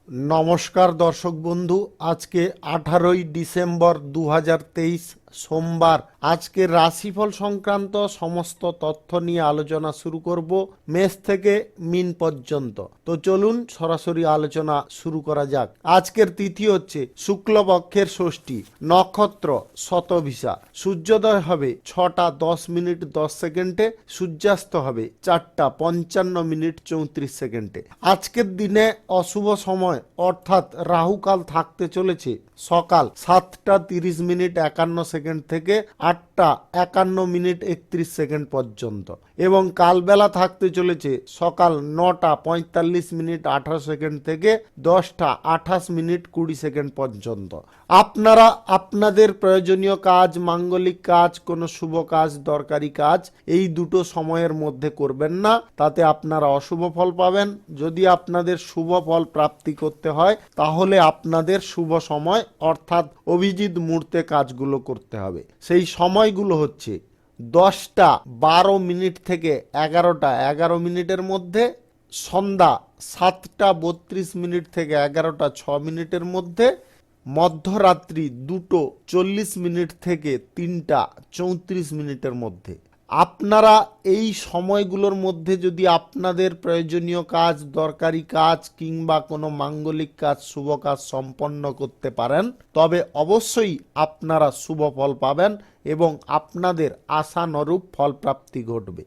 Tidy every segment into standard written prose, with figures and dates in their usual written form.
নমস্কার দর্শক বন্ধু, আজকে 18ই ডিসেম্বর 2023 সোমবার। আজকে রাশিফল সংক্রান্ত সমস্ত তথ্য নিয়ে আলোচনা শুরু করব, মেষ থেকে মিন পর্যন্ত। তো চলুন সরাসরি আলোচনা শুরু করা যাক। আজকের তিথি হচ্ছে শুক্লপক্ষের ষষ্ঠী, নক্ষত্র শতভিষা, সূর্যোদয় হবে 6টা 10 মিনিট 10 সেকেন্ডে, সূর্যাস্ত হবে 4টা 55 মিনিট 34 সেকেন্ডে। আজকের দিনে অশুভ সময় অর্থাৎ রাহুকাল থাকতে চলেছে সকাল 7টা 30 মিনিট 51 সেকেন্ড থেকে 8টা 51 মিনিট 31 সেকেন্ড পর্যন্ত, এবং কালবেলা থাকতে চলেছে সকাল 9টা 45 মিনিট 18 সেকেন্ড থেকে 10টা 28 মিনিট 20 সেকেন্ড পর্যন্ত। আপনারা আপনাদের প্রয়োজনীয় কাজ, মাঙ্গলিক কাজ, কোনো শুভ কাজ, দরকারি কাজ এই দুটো সময়ের মধ্যে করবেন না, তাতে আপনারা অশুভ ফল পাবেন। যদি আপনাদের শুভ ফল প্রাপ্তি করতে হয় তাহলে আপনাদের শুভ সময় অর্থাৎ অভিজিৎ মুহূর্তে কাজগুলো করতে হবে। সেই সময়গুলো হচ্ছে 10টা 12 মিনিট থেকে 11টা 11 মিনিটের মধ্যে, সন্ধ্যা 7টা 32 মিনিট থেকে 11টা 6 মিনিটের মধ্যে, মধ্যরাত্রি 2টো 40 মিনিট থেকে 3টা 34 মিনিটের মধ্যে। আপনারা এই সময়গুলোর মধ্যে যদি আপনাদের প্রয়োজনীয় কাজ, দরকারি কাজ কিংবা কোনো মাঙ্গলিক কাজ, শুভ কাজ সম্পন্ন করতে পারেন তবে অবশ্যই আপনারা শুভ ফল পাবেন এবং আপনাদের আশানুরূপ ফলপ্রাপ্তি ঘটবে।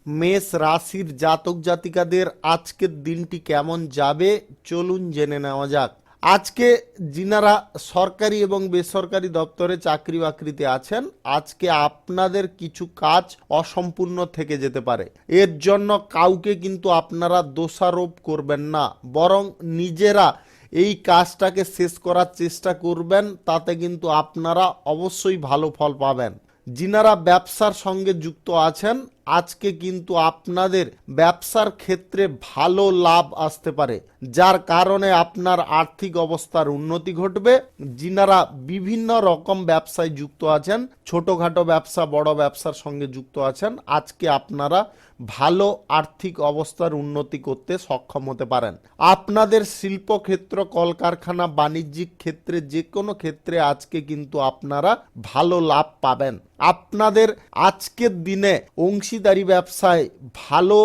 মেষ রাশির জাতক জাতিকাদের আজকের দিনটি কেমন যাবে চলুন জেনে নেওয়া যাক। আজকে যিনারা সরকারি এবং বেসরকারি দপ্তরে চাকরি বাকরিতে আছেন, আজকে আপনাদের কিছু কাজ অসম্পূর্ণ থেকে যেতে পারে। এর জন্য কাউকে কিন্তু আপনারা দোষারোপ করবেন না, বরং নিজেরা এই কাজটাকে শেষ করার চেষ্টা করবেন, তাতে কিন্তু আপনারা অবশ্যই ভালো ফল পাবেন। যিনারা ব্যবসার সঙ্গে যুক্ত আছেন, আজকে কিন্তু আপনাদের ব্যবসার ক্ষেত্রে ভালো লাভ আসতে পারে, যার কারণে আপনার আর্থিক অবস্থার উন্নতি ঘটবে। যিনারা বিভিন্ন রকম ব্যবসায় যুক্ত আছেন, ছোটখাটো ব্যবসা, বড় ব্যবসার সঙ্গে যুক্ত আছেন, আজকে আপনারা ভালো আর্থিক অবস্থার উন্নতি করতে সক্ষম হতে পারেন। আপনাদের শিল্পক্ষেত্র, কলকারখানা, বাণিজ্যিক ক্ষেত্রে, যে কোনো ক্ষেত্রে আজকে কিন্তু আপনারা ভালো লাভ পাবেন। আপনাদের আজকের দিনে অংশীদারি ব্যবসায় ভালো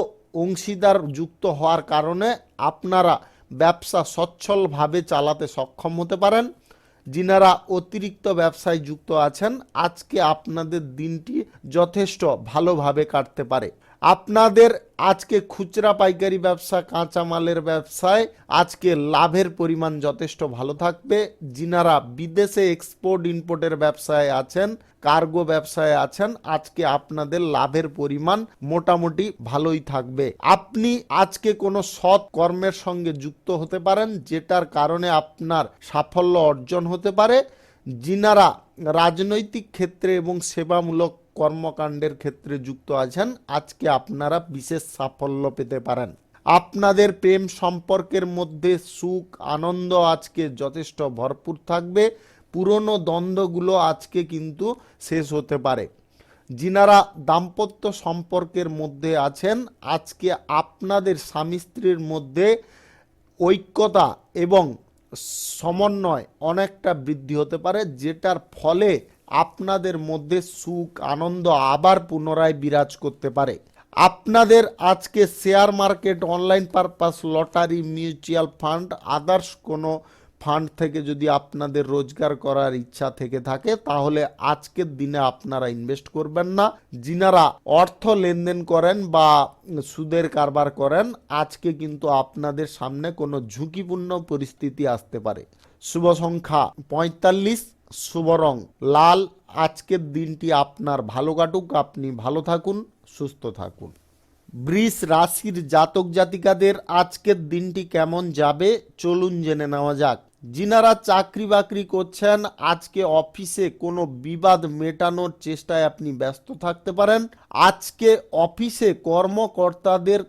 অংশীদার যুক্ত হওয়ার কারণে আপনারা ব্যবসা সচ্ছলভাবে চালাতে সক্ষম হতে পারেন। যিনারা অতিরিক্ত ব্যবসায় যুক্ত আছেন, আজকে আপনাদের দিনটি যথেষ্ট ভালোভাবে কাটতে পারে। আপনাদের আজকে খুচরা পাইকারি ব্যবসা, কাঁচামালের ব্যবসায় আজকে লাভের পরিমাণ যথেষ্ট ভালো থাকবে। যিনারা বিদেশে এক্সপোর্ট ইম্পোর্টের ব্যবসায় আছেন, কার্গো ব্যবসায় আছেন, আজকে আপনাদের লাভের পরিমাণ মোটামুটি ভালোই থাকবে। আপনি আজকে কোনো সৎ কর্মের সঙ্গে যুক্ত হতে পারেন, যেটার কারণে আপনার সাফল্য অর্জন হতে পারে। যিনারা রাজনৈতিক ক্ষেত্রে এবং সেবামূলক কর্মকাণ্ডের ক্ষেত্রে যুক্ত আছেন, আজকে আপনারা বিশেষ সাফল্য পেতে পারেন। আপনাদের প্রেম সম্পর্কের মধ্যে সুখ আনন্দ আজকে যথেষ্ট ভরপুর থাকবে। পুরনো দ্বন্দ্বগুলো আজকে কিন্তু শেষ হতে পারে। যিনারা দাম্পত্য সম্পর্কের মধ্যে আছেন, আজকে আপনাদের স্বামী স্ত্রীর মধ্যে ঐক্যতা এবং সমন্বয় অনেকটা বৃদ্ধি হতে পারে, যেটার ফলে আপনাদের মধ্যে সুখ আনন্দ আবার পুনরায় বিরাজ করতে পারে। আপনাদের আজকে share market, online purpose, lottery, mutual fund, others কোনো ফান্ড থেকে যদি আপনাদের রোজগার করার ইচ্ছা থেকে থাকে তাহলে আজকের দিনে আপনারা ইনভেস্ট করবেন না। যিনারা অর্থ লেনদেন করেন বা সুদের কারবার করেন, আজকে কিন্তু আপনাদের সামনে কোনো ঝুঁকিপূর্ণ পরিস্থিতি আসতে পারে। শুভ সংখ্যা 45, শুভ রং লাল। আজকের দিনটি আপনার ভালো কাটুক, আপনি ভালো থাকুন, সুস্থ থাকুন। বৃষ রাশির জাতক জাতিকাদের আজকের দিনটি কেমন যাবে চলুন জেনে নেওয়া যাক। যিনারা চাকরি বাকরি করছেন, আজকে অফিসে কোনো বিবাদ মেটানোর চেষ্টায় আপনি ব্যস্ত থাকতে পারেন। আজকে অফিসে কর্মকর্তাদের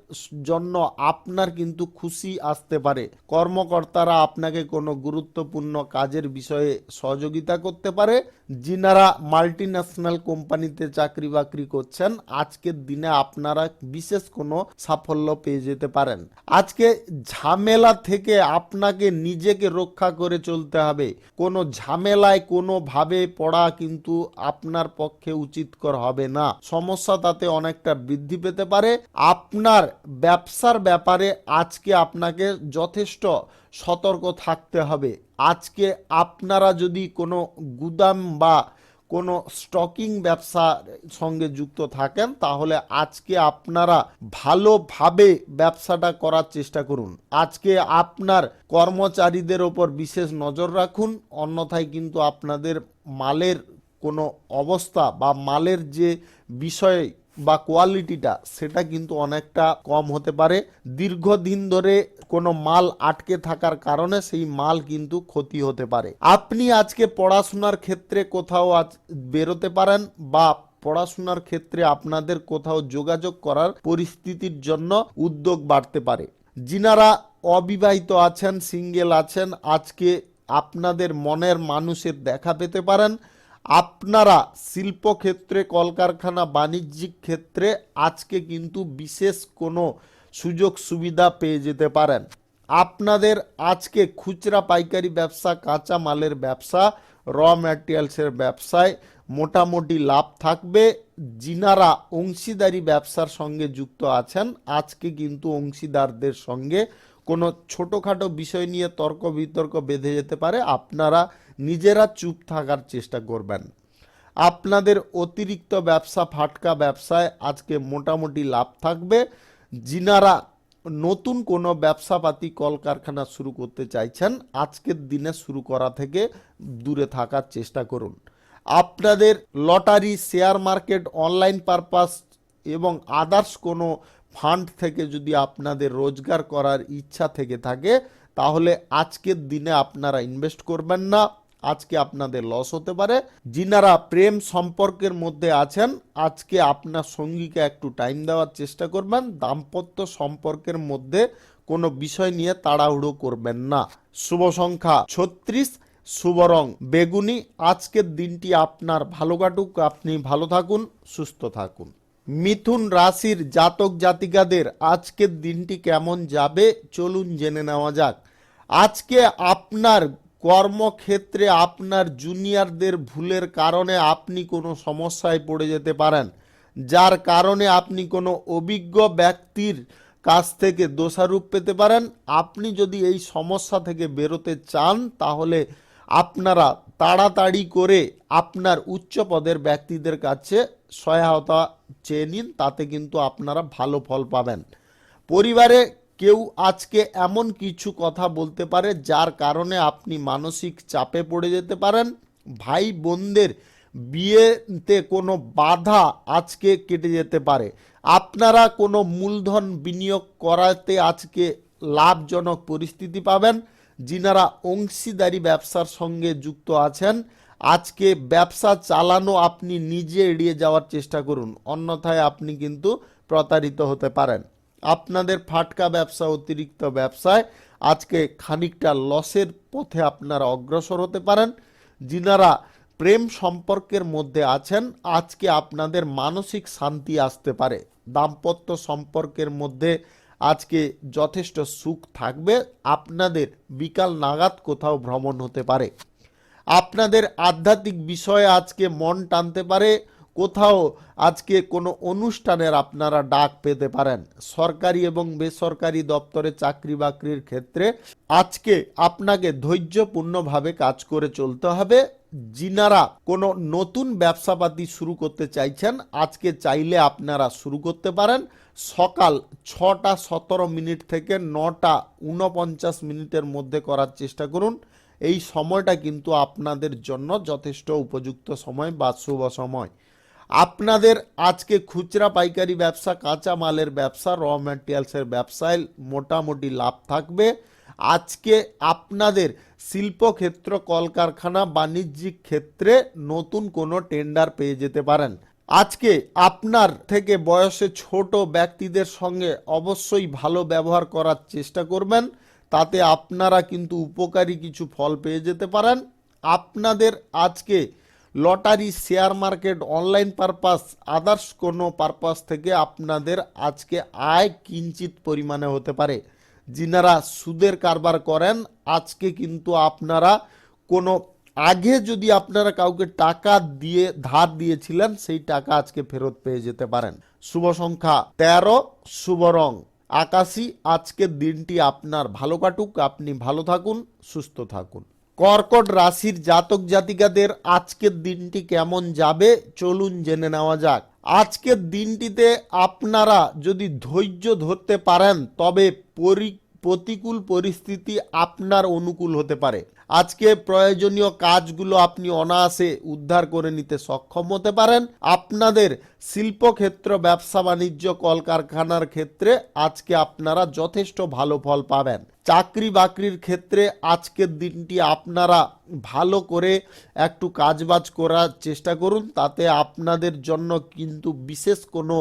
জন্য আপনার কিন্তু খুশি আসতে পারে। কর্মকর্তারা আপনাকে কোনো গুরুত্বপূর্ণ কাজের বিষয়ে সহযোগিতা করতে পারে। যিনারা মাল্টি ন্যাশনাল কোম্পানিতে চাকরি বাকরি করছেন, আজকের দিনে আপনারা বিশেষ কোনো সাফল্য পেয়ে যেতে পারেন। আজকে ঝামেলা থেকে আপনাকে নিজেকে রক্ষা করে চলতে হবে। কোনো ঝামেলায় কোনোভাবে পড়া কিন্তু আপনার পক্ষে উচিতকর হবে না। সমস্যা তাতে অনেকটা বৃদ্ধি পেতে পারে। আপনার ব্যবসার ব্যাপারে আজকে আপনাকে যথেষ্ট সতর্ক থাকতে হবে। আজকে আপনারা যদি কোনো গুদাম বা কোনো স্টকিং ব্যবসার সঙ্গে যুক্ত থাকেন, তাহলে আজকে আপনারা ভালোভাবে ব্যবসাটা করার চেষ্টা করুন। আজকে আপনার কর্মচারীদের ওপর বিশেষ নজর রাখুন, অন্যথায় কিন্তু আপনাদের মালের কোনো অবস্থা বা মালের যে বিষয় বা কোয়ালিটিটা সেটা কিন্তু অনেকটা কম হতে পারে। দীর্ঘদিন ধরে কোনো মাল আটকে থাকার কারণে সেই মাল কিন্তু ক্ষতি হতে পারে। আপনি আজকে পড়াশোনার ক্ষেত্রে কোথাও আজ বেরোতে পারেন বা পড়াশোনার ক্ষেত্রে আপনাদের কোথাও যোগাযোগ করার পরিস্থিতির জন্য উদ্যোগ বাড়তে পারে। যিনারা অবিবাহিত আছেন, সিঙ্গেল আছেন, আজকে আপনাদের মনের মানুষের দেখা পেতে পারেন। আপনারা শিল্পক্ষেত্রে, কলকারখানা, বাণিজ্যিক ক্ষেত্রে আজকে কিন্তু বিশেষ কোনো সুযোগ সুবিধা পেয়ে যেতে পারেন। আপনাদের আজকে খুচরা পাইকারি ব্যবসা, কাঁচা মালের ব্যবসা, র ম্যাটেরিয়ালসের ব্যবসায় মোটামুটি লাভ থাকবে। যিনারা অংশীদারি ব্যবসার সঙ্গে যুক্ত আছেন, আজকে কিন্তু অংশীদারদের সঙ্গে কোনো ছোটোখাটো বিষয় নিয়ে তর্ক বিতর্ক বেঁধে যেতে পারে। আপনারা নিজেরা চুপ থাকার চেষ্টা করবেন। আপনাদের অতিরিক্ত ব্যবসা, ফাটকা ব্যবসায় আজকে মোটামুটি লাভ থাকবে। যিনারা নতুন কোনো ব্যবসাপাতি, কলকারখানা শুরু করতে চাইছেন, আজকের দিনে শুরু করা থেকে দূরে থাকার চেষ্টা করুন। আপনাদের lottery, share market, online purpose এবং আদার্স কোনো ফান্ড থেকে যদি আপনাদের রোজগার করার ইচ্ছা থেকে থাকে, তাহলে আজকের দিনে আপনারা ইনভেস্ট করবেন না। আজকে আপনাদের লস হতে পারে। যিনারা প্রেম সম্পর্কের মধ্যে আছেন, আজকে আপনার সঙ্গীকে একটু টাইম দেওয়ার চেষ্টা করবেন। দাম্পত্য সম্পর্কের মধ্যে কোনো বিষয় নিয়ে তাড়াহুড়ো করবেন না। শুভ সংখ্যা 36, শুভ রং বেগুনি। আজকের দিনটি আপনার ভালো কাটুক, আপনি ভালো থাকুন, সুস্থ থাকুন। মিথুন রাশির জাতক জাতিকাদের আজকের দিনটি কেমন যাবে চলুন জেনে নেওয়া যাক। আজকে আপনার কর্মক্ষেত্রে আপনার জুনিয়রদের ভুলের কারণে আপনি কোনো সমস্যায় পড়ে যেতে পারেন, যার কারণে আপনি কোনো অভিজ্ঞ ব্যক্তির কাছ থেকে দোষারোপ পেতে পারেন। আপনি যদি এই সমস্যা থেকে বেরোতে চান, তাহলে আপনারা তাড়াতাড়ি করে আপনার উচ্চ পদের ব্যক্তিদের কাছে সহায়তা চেয়ে নিন, তাতে কিন্তু আপনারা ভালো ফল পাবেন। পরিবারে কেউ আজকে এমন কিছু কথা বলতে পারে যার কারণে আপনি মানসিক চাপে পড়ে যেতে পারেন। ভাই বোনদের বিয়েতে কোনো বাধা আজকে কেটে যেতে পারে। আপনারা কোনো মূলধন বিনিয়োগ করাতে আজকে লাভজনক পরিস্থিতি পাবেন। যিনারা অংশীদারি ব্যবসার সঙ্গে যুক্ত আছেন, আজকে ব্যবসা চালানো আপনি নিজে এড়িয়ে যাওয়ার চেষ্টা করুন, অন্যথায় আপনি কিন্তু প্রতারিত হতে পারেন। আপনাদের ফাটকা ব্যবসা, অতিরিক্ত ব্যবসায় আজকে খানিকটা লসের পথে আপনারা অগ্রসর হতে পারেন। যিনারা প্রেম সম্পর্কের মধ্যে আছেন, আজকে আপনাদের মানসিক শান্তি আসতে পারে। দাম্পত্য সম্পর্কের মধ্যে আজকে যথেষ্ট সুখ থাকবে। আপনাদের বিকাল নাগাদ কোথাও ভ্রমণ হতে পারে। আপনাদের আধ্যাত্মিক বিষয়ে আজকে মন টানতে পারে। কোথাও আজকে কোনো অনুষ্ঠানের আপনারা ডাক পেতে পারেন। সরকারি এবং বেসরকারি দপ্তরে চাকরি বাকরির ক্ষেত্রে আজকে আপনাকে ধৈর্যপূর্ণভাবে কাজ করে চলতে হবে। যিনারা কোনো নতুন ব্যবসাপাতি শুরু করতে চাইছেন, আজকে চাইলে আপনারা শুরু করতে পারেন। সকাল 6:17 থেকে 9:49 মধ্যে করার চেষ্টা করুন। এই সময়টা কিন্তু আপনাদের জন্য যথেষ্ট উপযুক্ত সময় বা শুভ সময়। আপনাদের আজকে খুচরা পাইকারি ব্যবসা, কাঁচা মালের ব্যবসা, র ম্যাটেরিয়ালসের ব্যবসায় মোটামুটি লাভ থাকবে। আজকে আপনাদের শিল্পক্ষেত্র, কলকারখানা, বাণিজ্যিক ক্ষেত্রে নতুন কোনো টেন্ডার পেয়ে যেতে পারেন। আজকে আপনার থেকে বয়সে ছোট ব্যক্তিদের সঙ্গে অবশ্যই ভালো ব্যবহার করার চেষ্টা করবেন, তাতে আপনারা কিন্তু উপকারী কিছু ফল পেয়ে যেতে পারেন। আপনাদের আজকে lottery, share market, online purpose, others কোনো পারপাস থেকে আপনাদের আজকে আয় কিঞ্চিত পরিমাণে হতে পারে। যিনারা সুদের কারবার করেন, আজকে কিন্তু আপনারা কোনো আগে যদি আপনারা কাউকে টাকা দিয়ে ধার দিয়েছিলেন, সেই টাকা আজকে ফেরত পেয়ে যেতে পারেন। শুভ সংখ্যা 13, শুভ রং আকাশী। আজকের দিনটি আপনার ভালো কাটুক, আপনি ভালো থাকুন, সুস্থ থাকুন। কর্কট রাশির জাতক জাতিকাদের আজকের দিনটি কেমন যাবে চলুন জেনে নেওয়া যাক। আজকের দিনটিতে আপনারা যদি ধৈর্য ধরতে পারেন, তবে প্রতিকূল পরিস্থিতি আপনার অনুকূল হতে পারে। আজকে প্রয়োজনীয় কাজগুলো আপনি অনায়াসে উদ্ধার করে নিতে সক্ষম হতে পারেন। আপনাদের শিল্পক্ষেত্র, ব্যবসা বাণিজ্য, কলকারখানার ক্ষেত্রে আজকে আপনারা যথেষ্ট ভালো ফল পাবেন। চাকরি বাকরির ক্ষেত্রে আজকের দিনটি আপনারা ভালো করে একটু কাজবাজ করার চেষ্টা করুন, তাতে আপনাদের জন্য কিন্তু বিশেষ কোনো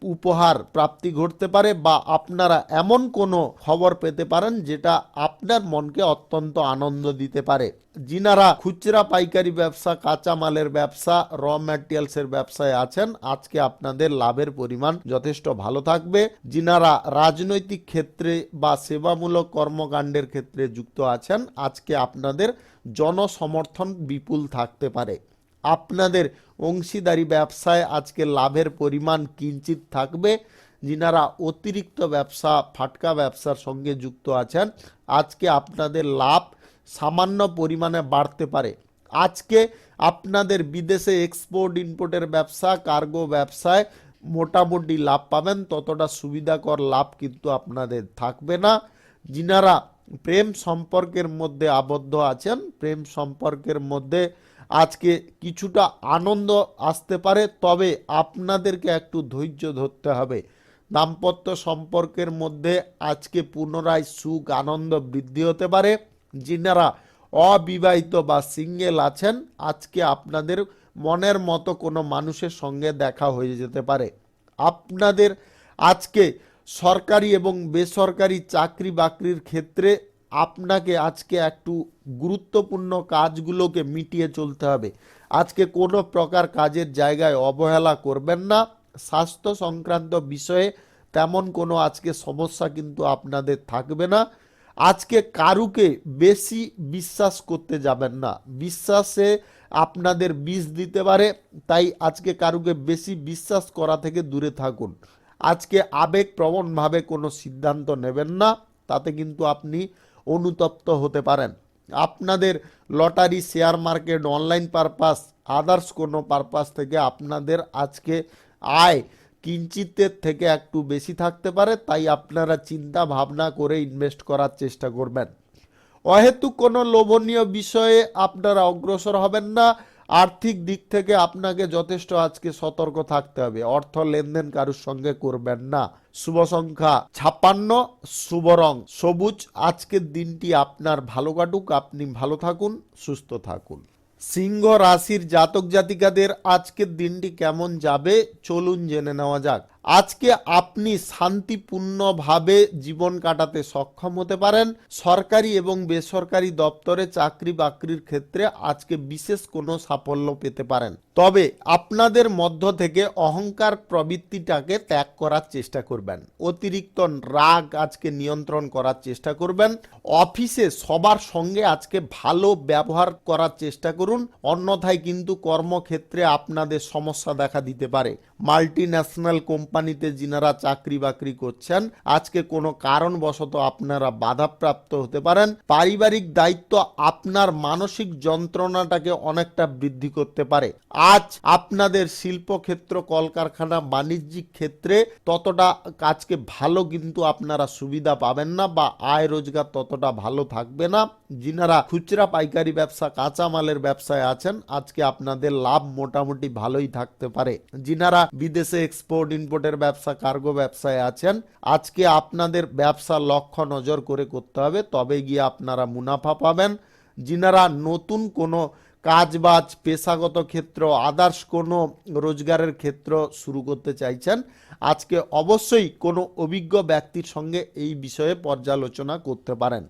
উপহার প্রাপ্তি ঘটতে পারে, বা আপনারা এমন কোনো খবর পেতে পারেন যেটা আপনার মনকে অত্যন্ত আনন্দ দিতে পারে। যিনারা খুচরা পাইকারি ব্যবসা, কাঁচামালের ব্যবসা, র ম্যাটেরিয়ালসের ব্যবসায় আছেন, আজকে আপনাদের লাভের পরিমাণ যথেষ্ট ভালো থাকবে। যিনারা রাজনৈতিক ক্ষেত্রে বা সেবামূলক কর্মকাণ্ডের ক্ষেত্রে যুক্ত আছেন, আজকে আপনাদের জনসমর্থন বিপুল থাকতে পারে। আপনাদের অংশীদারি ব্যবসায় আজকে লাভের পরিমাণ কিঞ্চিত থাকবে। যিনারা অতিরিক্ত ব্যবসা, ফাটকা ব্যবসার সঙ্গে যুক্ত আছেন, আজকে আপনাদের লাভ সামান্য পরিমাণে বাড়তে পারে। আজকে আপনাদের বিদেশে এক্সপোর্ট ইম্পোর্টের ব্যবসা, কার্গো ব্যবসায় মোটামুটি লাভ পাবেন, ততটা সুবিধাকর লাভ কিন্তু আপনাদের থাকবে না। যিনারা প্রেম সম্পর্কের মধ্যে আবদ্ধ আছেন, প্রেম সম্পর্কের মধ্যে আজকে কিছুটা আনন্দ আসতে পারে, তবে আপনাদেরকে একটু ধৈর্য ধরতে হবে। দাম্পত্য সম্পর্কের মধ্যে আজকে পুনরায় সুখ, আনন্দ বৃদ্ধি হতে পারে। যিনারা অবিবাহিত বা সিঙ্গেল আছেন, আজকে আপনাদের মনের মতো কোনো মানুষের সঙ্গে দেখা হয়ে যেতে পারে। আপনাদের আজকে সরকারি এবং বেসরকারি চাকরি বাকরির ক্ষেত্রে আপনাকে আজকে একটু গুরুত্বপূর্ণ কাজগুলোকে মিটিয়ে চলতে হবে। আজকে কোনো প্রকার কাজের জায়গায় অবহেলা করবেন না। স্বাস্থ্য সংক্রান্ত বিষয়ে তেমন কোনো আজকে সমস্যা কিন্তু আপনাদের থাকবে না। আজকে কারুকে বেশি বিশ্বাস করতে যাবেন না, বিশ্বাসে আপনাদের বিষ দিতে পারে, তাই আজকে কারুকে বেশি বিশ্বাস করা থেকে দূরে থাকুন। আজকে আবেগপ্রবণভাবে কোনো সিদ্ধান্ত নেবেন না, তাতে কিন্তু আপনি অনুতপ্ত হতে পারেন। আপনাদের lottery, share market, online purpose, others কোনো পারপাস থেকে আপনাদের আজকে আয় কিঞ্চিতের থেকে একটু বেশি থাকতে পারে, তাই আপনারা চিন্তা ভাবনা করে ইনভেস্ট করার চেষ্টা করবেন। অহেতুক কোনো লোভনীয় বিষয়ে আপনারা অগ্রসর হবেন না। আর্থিক দিক থেকে আপনাকে যথেষ্ট আজকে সতর্ক থাকতে হবে। অর্থ লেনদেন কারোর সঙ্গে করবেন না। শুভ সংখ্যা 56, শুভ রং সবুজ। আজকের দিনটি আপনার ভালো কাটুক, আপনি ভালো থাকুন, সুস্থ থাকুন। সিংহ রাশির জাতক জাতিকাদের আজকের দিনটি কেমন যাবে চলুন জেনে নেওয়া যাক। আজকে আপনি শান্তিপূর্ণভাবে জীবন কাটাতে সক্ষম হতে পারেন। সরকারি এবং বেসরকারি দপ্তরে চাকরি বাকরির ক্ষেত্রে আজকে বিশেষ কোনো সাফল্য পেতে পারেন, তবে আপনাদের মধ্য থেকে অহংকার প্রবৃত্তিটাকে ত্যাগ করার চেষ্টা করবেন। অতিরিক্ত রাগ আজকে নিয়ন্ত্রণ করার চেষ্টা করবেন। অফিসে সবার সঙ্গে আজকে ভালো ব্যবহার করার চেষ্টা করুন, অন্যথায় কিন্তু কর্মক্ষেত্রে আপনাদের সমস্যা দেখা দিতে পারে। মাল্টি ন্যাশনাল কোম্পানিতে যিনারা চাকরি বাকরি করছেন, আজকে কোনো কারণবশত আপনারা বাধাপ্রাপ্ত হতে পারেন। পারিবারিক দায়িত্ব আপনার মানসিক যন্ত্রণাটাকে অনেকটা বৃদ্ধি করতে পারে। আজ আপনাদের শিল্পক্ষেত্র, কলকারখানা, বাণিজ্যিক ক্ষেত্রে ততটা আজকে ভালো কিন্তু আপনারা সুবিধা পাবেন না, বা আয় রোজগার ততটা ভালো থাকবে না। যিনারা খুচরা পাইকারি ব্যবসা, কাঁচামালের ব্যবসায় আছেন, আজকে আপনাদের লাভ মোটামুটি ভালোই থাকতে পারে। যিনারা বিদেশে এক্সপোর্ট ইম্পোর্টের ব্যবসা, কার্গো ব্যবসায় আছেন, আজকে আপনাদের ব্যবসা লক্ষ্য নজর করে করতে হবে, তবে গিয়ে আপনারা মুনাফা পাবেন। যিনারা নতুন কোনো কাজবাজ, পেশাগত ক্ষেত্র, আদার্স কোনো রোজগারের ক্ষেত্র শুরু করতে চাইছেন, আজকে অবশ্যই কোনো অভিজ্ঞ ব্যক্তির সঙ্গে এই বিষয়ে পর্যালোচনা করতে পারেন।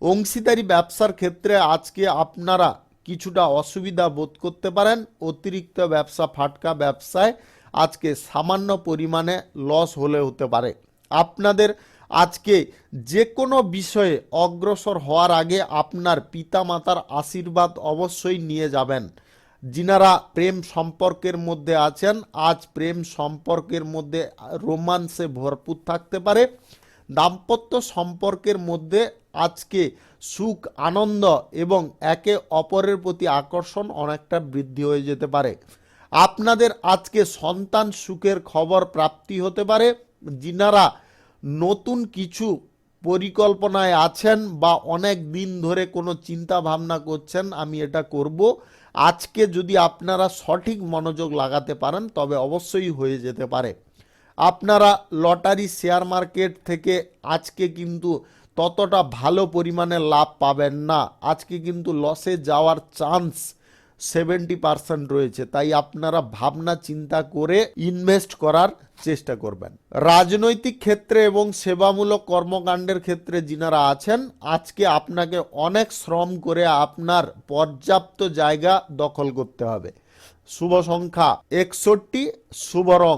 অংশীদারি ব্যবসার ক্ষেত্রে আজকে আপনারা কিছুটা অসুবিধা বোধ করতে পারেন। অতিরিক্ত ব্যবসা, ফাটকা ব্যবসায় আজকে সামান্য পরিমাণে লস হলে হতে পারে। আপনাদের আজকে যে কোনো বিষয়ে অগ্রসর হওয়ার আগে আপনার পিতামাতার আশীর্বাদ অবশ্যই নিয়ে যাবেন। যিনারা প্রেম সম্পর্কের মধ্যে আছেন, আজ প্রেম সম্পর্কের মধ্যে রোমান্সে ভরপুর থাকতে পারে। দাম্পত্য সম্পর্কের মধ্যে আজকে সুখ, আনন্দ এবং একে অপরের প্রতি আকর্ষণ অনেকটা বৃদ্ধি হয়ে যেতে পারে। আপনাদের আজকে সন্তান সুখের খবর প্রাপ্তি হতে পারে। যিনারা নতুন কিছু পরিকল্পনায় আছেন বা অনেক দিন ধরে কোনো চিন্তা ভাবনা করছেন আমি এটা করব, আজকে যদি আপনারা সঠিক মনোযোগ লাগাতে পারেন তবে অবশ্যই হয়ে যেতে পারে। আপনারা লটারি, শেয়ার মার্কেট থেকে আজকে কিন্তু ততটা ভালো পরিমাণে লাভ পাবেন না। আজকে কিন্তু লসে যাওয়ার চান্স 70% রয়েছে, তাই আপনারা ভাবনা চিন্তা করে ইনভেস্ট করার চেষ্টা করবেন। রাজনৈতিক ক্ষেত্রে এবং সেবামূলক কর্মকাণ্ডের ক্ষেত্রে যিনারা আছেন, আজকে আপনাকে অনেক শ্রম করে আপনার পর্যাপ্ত জায়গা দখল করতে হবে। শুভ সংখ্যা 61, শুভ রং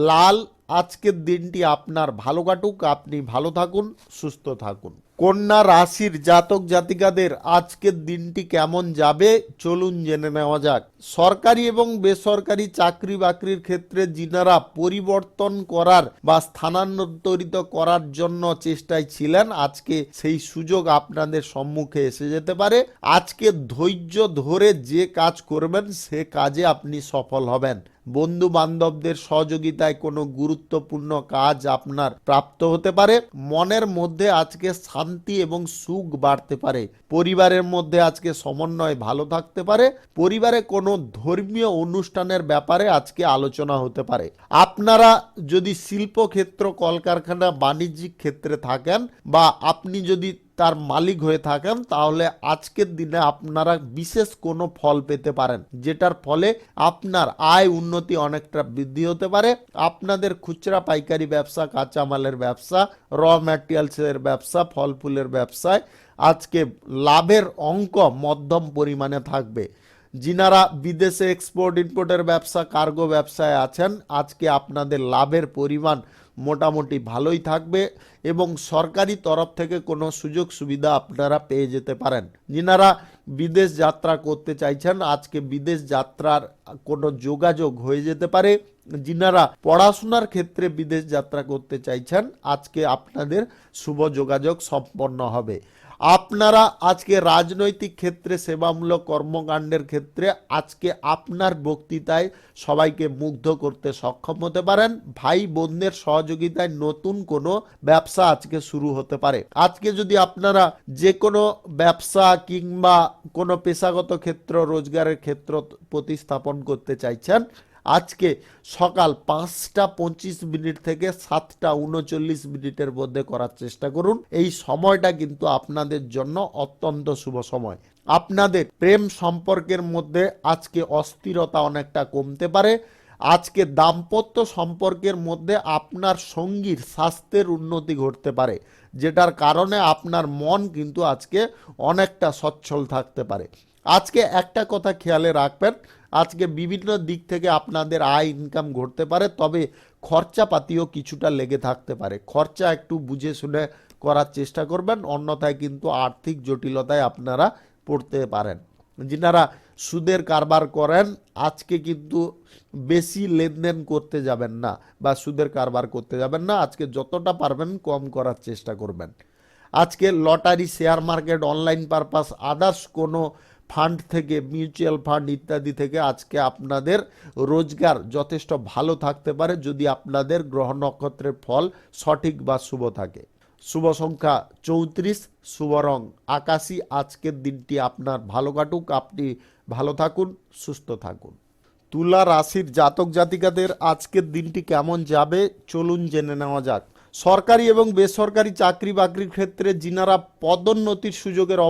লাল। আজকের দিনটি আপনার ভালো কাটুক, আপনি ভালো থাকুন, সুস্থ থাকুন। কন্যা রাশির জাতক জাতিকাদের আজকের দিনটি কেমন যাবে চলুন জেনে নেওয়া যাক। সরকারি এবং বেসরকারি চাকরি বাকরির ক্ষেত্রে যিনারা পরিবর্তন করার বা স্থানান্তরিত করার জন্য চেষ্টায় ছিলেন, আজকে সেই সুযোগ আপনাদের সম্মুখে এসে যেতে পারে। আজকে ধৈর্য ধরে যে কাজ করবেন সে কাজে আপনি সফল হবেন। বন্ধু বান্ধবদের সহযোগিতায় কোনো গুরুত্বপূর্ণ কাজ আপনার প্রাপ্ত হতে পারে। মনের মধ্যে আজকে শান্তি এবং সুখ বাড়তে পারে। পরিবারের মধ্যে আজকে সমন্বয় ভালো থাকতে পারে। পরিবারে কোনো ধর্মীয় অনুষ্ঠানের ব্যাপারে আজকে আলোচনা হতে পারে। আপনারা যদি শিল্পক্ষেত্র, কলকারখানা, বাণিজ্যিক ক্ষেত্রে থাকেন বা আপনি যদি তার মালিক হয়ে থাকেন, তাহলে আজকের দিনে আপনারা বিশেষ কোনো ফল পেতে পারেন, যেটার ফলে আপনার আয় উন্নতি অনেকটা বৃদ্ধি হতে পারে। আপনাদের খুচরা পাইকারি ব্যবসা, কাঁচামালের ব্যবসা, র ম্যাটেরিয়ালসের ব্যবসা, ফল ফুলের ব্যবসায় আজকে লাভের অঙ্ক মধ্যম পরিমাণে থাকবে। যিনারা বিদেশে এক্সপোর্ট ইম্পোর্টের ব্যবসা, কার্গো ব্যবসায় আছেন, আজকে আপনাদের লাভের পরিমাণ মোটামুটি ভালোই থাকবে এবং সরকারি তরফ থেকে কোনো সুযোগ সুবিধা আপনারা পেয়ে যেতে পারেন। যিনারা বিদেশ যাত্রা করতে চাইছেন, আজকে বিদেশ যাত্রার কোনো যোগাযোগ হয়ে যেতে পারে। যিনারা পড়াশোনার ক্ষেত্রে বিদেশ যাত্রা করতে চাইছেন, আজকে আপনাদের শুভ যোগাযোগ সম্পন্ন হবে। আপনারা আজকে রাজনৈতিক ক্ষেত্রে, সেবামূলক কর্মকাণ্ডের ক্ষেত্রে আজকে আপনার বক্তৃতায় সবাইকে মুগ্ধ করতে সক্ষম হতে পারেন। ভাই বোনদের সহযোগিতায় নতুন কোনো ব্যবসা আজকে শুরু হতে পারে। আজকে যদি আপনারা যে কোনো ব্যবসা কিংবা কোনো পেশাগত ক্ষেত্র, রোজগারের ক্ষেত্র প্রতিস্থাপন করতে চাইছেন, আজকে সকাল 5টা 25 থেকে 7টা 39 মধ্যে করার চেষ্টা করুন। এই সময়টা কিন্তু আপনাদের জন্য অত্যন্ত শুভ সময়। আপনাদের প্রেম সম্পর্কের মধ্যে আজকে অস্থিরতা অনেকটা কমতে পারে। আজকে দাম্পত্য সম্পর্কের মধ্যে আপনার সঙ্গীর স্বাস্থ্যের উন্নতি ঘটতে পারে, যেটার কারণে আপনার মন কিন্তু আজকে অনেকটা সচ্ছল থাকতে পারে। আজকে একটা কথা খেয়ালে রাখবেন, আজকে বিভিন্ন দিক থেকে আপনাদের আয় ইনকাম ঘটতে পারে, তবে খরচাপাতিও কিছুটা লেগে থাকতে পারে। খরচা একটু বুঝে শুনে করার চেষ্টা করবেন, অন্যথায় কিন্তু আর্থিক জটিলতায় আপনারা পড়তে পারেন। যিনারা সুদের কারবার করেন, আজকে কিন্তু বেশি লেনদেন করতে যাবেন না বা সুদের কারবার করতে যাবেন না। আজকে যতটা পারবেন কম করার চেষ্টা করবেন। আজকে lottery, share market, online purpose, others কোনো ফান্ড থেকে, মিউচুয়াল ফান্ড ইত্যাদি থেকে আজকে আপনাদের রোজগার যথেষ্ট ভালো থাকতে পারে, যদি আপনাদের গ্রহ নক্ষত্রের ফল সঠিক বা শুভ থাকে। শুভ সংখ্যা 34, শুভ রং আকাশী। আজকের দিনটি আপনার ভালো কাটুক, আপনি ভালো থাকুন, সুস্থ থাকুন। তুলা রাশির জাতক জাতিকাদের আজকের দিনটি কেমন যাবে চলুন জেনে নেওয়া যাক। সরকারি এবং বেসরকারি চাকরি বাকরির ক্ষেত্রে যিনারা পদোন্নতির সুযোগের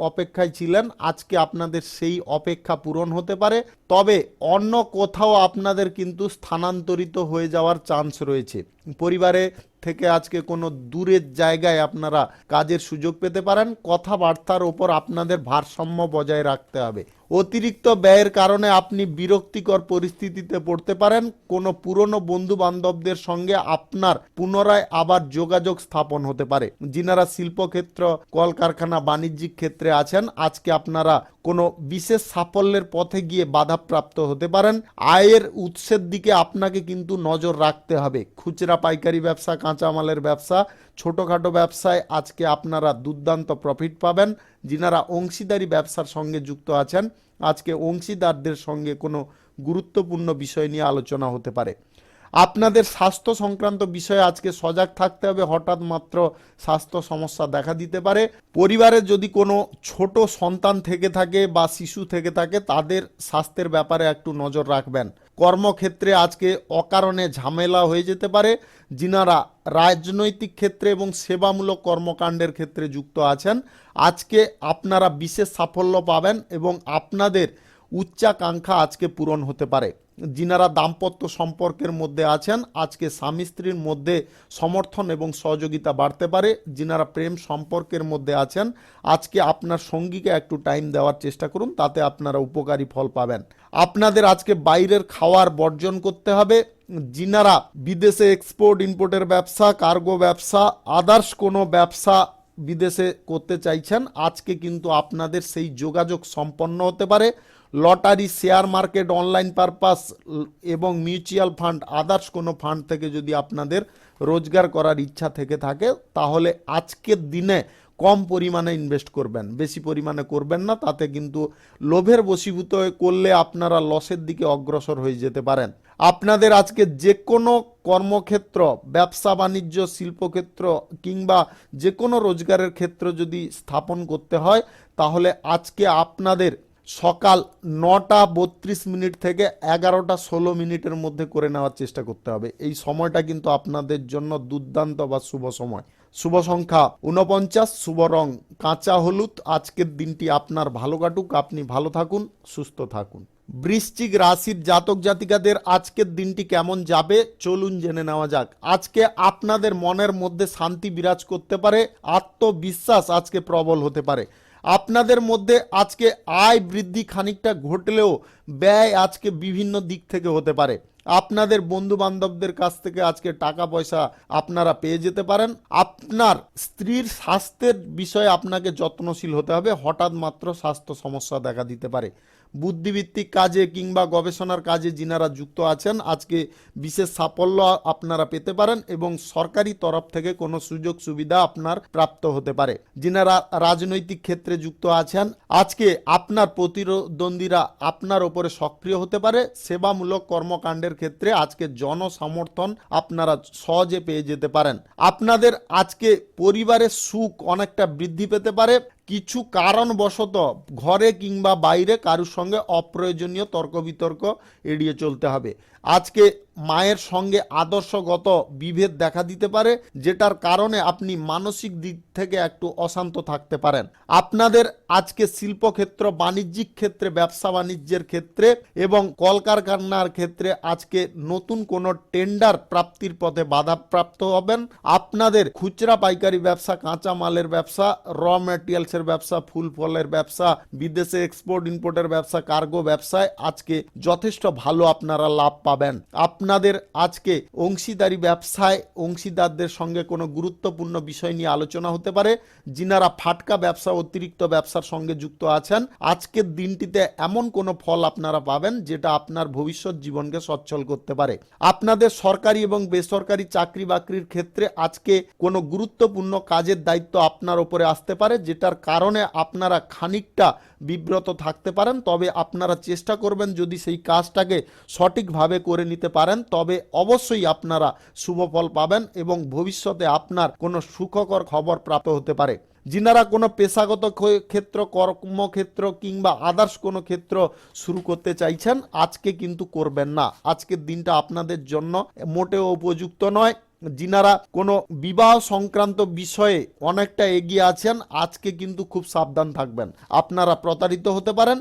অপেক্ষায় ছিলেন, আজকে আপনাদের সেই অপেক্ষা পূরণ হতে পারে। তবে অন্য কোথাও আপনাদের কিন্তু স্থানান্তরিত হয়ে যাওয়ার চান্স রয়েছে। পরিবারে থেকে আজকে কোনো দূরের জায়গায় আপনারা কাজের সুযোগ পেতে পারেন। কথাবার্তার ওপর আপনাদের ভারসাম্য বজায় রাখতে হবে। অতিরিক্ত ব্যয়ের কারণে আপনি বিরক্তিকর পরিস্থিতিতে পড়তে পারেন। কোনো পুরনো বন্ধু বান্ধবদের সঙ্গে আপনার পুনরায় আবার যোগাযোগ স্থাপন হতে পারে। যিনারা শিল্পক্ষেত্র, কলকারখানা, বাণিজ্যিক ক্ষেত্রে আছেন, আজকে আপনারা কোনো বিশেষ সাফল্যের পথে গিয়ে বাধাপ্রাপ্ত হতে পারেন। আয়ের উৎসের দিকে আপনাকে কিন্তু নজর রাখতে হবে। খুচরা পাইকারি ব্যবসা, কাঁচামালের ব্যবসা, ছোটোখাটো ব্যবসায় আজকে আপনারা দুর্দান্ত প্রফিট পাবেন। যিনারা অংশীদারি ব্যবসার সঙ্গে যুক্ত আছেন, আজকে অংশীদারদের সঙ্গে কোনো গুরুত্বপূর্ণ বিষয় নিয়ে আলোচনা হতে পারে। আপনাদের স্বাস্থ্য সংক্রান্ত বিষয়ে আজকে সজাগ থাকতে হবে। হঠাৎ মাত্র স্বাস্থ্য সমস্যা দেখা দিতে পারে। পরিবারে যদি কোনো ছোট সন্তান থেকে থাকে বা শিশু থেকে থাকে, তাদের স্বাস্থ্যের ব্যাপারে একটু নজর রাখবেন। কর্মক্ষেত্রে আজকে অকারণে ঝামেলা হয়ে যেতে পারে। যিনারা রাজনৈতিক ক্ষেত্রে এবং সেবামূলক কর্মকাণ্ডের ক্ষেত্রে যুক্ত আছেন, আজকে আপনারা বিশেষ সাফল্য পাবেন এবং আপনাদের উচ্চাকাঙ্ক্ষা আজকে পূরণ হতে পারে। যিনারা দাম্পত্য সম্পর্কের মধ্যে আছেন, আজকে স্বামী স্ত্রীর মধ্যে সমর্থন এবং সহযোগিতা বাড়তে পারে। যিনারা প্রেম সম্পর্কের মধ্যে আছেন, আজকে আপনার সঙ্গীকে একটু টাইম দেওয়ার চেষ্টা করুন, তাতে আপনারা উপকারী ফল পাবেন। আপনাদের আজকে বাইরের খাওয়ার বর্জন করতে হবে। যিনারা বিদেশে এক্সপোর্ট ইম্পোর্টের ব্যবসা, কার্গো ব্যবসা, আদার্স কোনো ব্যবসা বিদেশে করতে চাইছেন, আজকে কিন্তু আপনাদের সেই যোগাযোগ সম্পন্ন হতে পারে। Lottery, share market, online purpose এবং মিউচুয়াল ফান্ড, আদার্স কোনো ফান্ড থেকে যদি আপনাদের রোজগার করার ইচ্ছা থেকে থাকে, তাহলে আজকের দিনে কম পরিমাণে ইনভেস্ট করবেন, বেশি পরিমাণে করবেন না। তাতে কিন্তু লোভের বশীভূত করলে আপনারা লসের দিকে অগ্রসর হয়ে যেতে পারেন। আপনাদের আজকে যে কোনো কর্মক্ষেত্র, ব্যবসা বাণিজ্য, শিল্পক্ষেত্র কিংবা যে কোনো রোজগারের ক্ষেত্র যদি স্থাপন করতে হয়, তাহলে আজকে আপনাদের সকাল 9:32 থেকে 11:16 মধ্যে করে নেওয়ার চেষ্টা করতে হবে। এই সময়টা কিন্তু আপনাদের জন্য দুর্দান্ত বা শুভ সময়। শুভ সংখ্যা 49, শুভ রং কাঁচা হলুদ। আজকের দিনটি আপনার ভালো কাটুক, আপনি ভালো থাকুন, সুস্থ থাকুন। বৃশ্চিক রাশির জাতক জাতিকাদের আজকের দিনটি কেমন যাবে চলুন জেনে নেওয়া যাক। আজকে আপনাদের মনের মধ্যে শান্তি বিরাজ করতে পারে, আত্মবিশ্বাস আজকে প্রবল হতে পারে। আপনাদের মধ্যে আজকে আয় বৃদ্ধি খানিকটা ঘটলেও ব্যয় আজকে বিভিন্ন দিক থেকে হতে পারে। আপনাদের বন্ধু বান্ধবদের কাছ থেকে আজকে টাকা পয়সা আপনারা পেয়ে যেতে পারেন। আপনার স্ত্রীর স্বাস্থ্যের বিষয়ে আপনাকে যত্নশীল হতে হবে। হঠাৎ মাত্র স্বাস্থ্য সমস্যা দেখা দিতে পারে। বুদ্ধিভিত্তিক কাজে কিংবা গবেষণার কাজে যিনারা যুক্ত আছেন, আজকে বিশেষ সাফল্য আপনারা পেতে পারেন এবং সরকারি তরফ থেকে কোনো সুযোগ সুবিধা আপনার প্রাপ্ত হতে পারে। যিনারা রাজনৈতিক ক্ষেত্রে যুক্ত আছেন, আজকে আপনার প্রতিদ্বন্দ্বীরা আপনার ওপরে সক্রিয় হতে পারে। সেবামূলক কর্মকাণ্ডের ক্ষেত্রে আজকে জনসমর্থন আপনারা সহজে পেয়ে যেতে পারেন। আপনাদের আজকে পরিবারের সুখ অনেকটা বৃদ্ধি পেতে পারে। কিছু কারণবশত ঘরে কিংবা বাইরে কারোর সঙ্গে অপ্রয়োজনীয় তর্ক বিতর্ক এড়িয়ে চলতে হবে। আজকে মায়ের সঙ্গে আদর্শগত বিভেদ দেখা দিতে পারে, যেটার কারণে আপনি মানসিক দিক থেকে একটু অশান্ত থাকতে পারেন। আপনাদের আজকে শিল্পক্ষেত্র, বাণিজ্যিক ক্ষেত্রে, ব্যবসা বাণিজ্যের ক্ষেত্রে এবং কলকারখানার ক্ষেত্রে আজকে নতুন কোনো টেন্ডার প্রাপ্তির পথে বাধাপ্রাপ্ত হবেন। আপনাদের খুচরা পাইকারি ব্যবসা, কাঁচা মালের ব্যবসা, র ম্যাটেরিয়ালসের ব্যবসা, ফুল ফলের ব্যবসা, বিদেশে এক্সপোর্ট ইম্পোর্টের ব্যবসা, কার্গো ব্যবসায় আজকে যথেষ্ট ভালো আপনারা লাভ পাবেন। আপনাদের আজকে অংশীদারি ব্যবসায় অংশীদারদের সঙ্গে কোনো গুরুত্বপূর্ণ বিষয় নিয়ে আলোচনা হতে পারে। যিনারা ফাটকা ব্যবসা, অতিরিক্ত ব্যবসার সঙ্গে যুক্ত আছেন, আজকের দিনটিতে এমন কোনো ফল আপনারা পাবেন যেটা আপনার ভবিষ্যৎ জীবনকে সচ্ছল করতে পারে। আপনাদের সরকারি এবং বেসরকারি চাকরি বাকরির ক্ষেত্রে আজকে কোনো গুরুত্বপূর্ণ কাজের দায়িত্ব আপনার উপরে আসতে পারে, যেটার কারণে আপনারা খানিকটা বিব্রত থাকতে পারেন। তবে আপনারা চেষ্টা করবেন যদি সেই কাজটাকে সঠিকভাবে করে নিতে পারেন, তবে অবশ্যই আপনারা শুভ ফল পাবেন এবং ভবিষ্যতে আপনার কোনো সুখকর খবর প্রাপ্ত হতে পারে। যিনারা কোনো পেশাগত ক্ষেত্র, কর্মক্ষেত্র কিংবা আদার্স কোনো ক্ষেত্র শুরু করতে চাইছেন, আজকে কিন্তু করবেন না। আজকের দিনটা আপনাদের জন্য মোটেও উপযুক্ত নয়। যিনারা কোনো বিবাহ সংক্রান্ত বিষয়ে অনেকটা এগিয়ে আছেন, আজকে কিন্তু খুব সাবধান থাকবেন। আপনারা প্রতারিত হতে পারেন,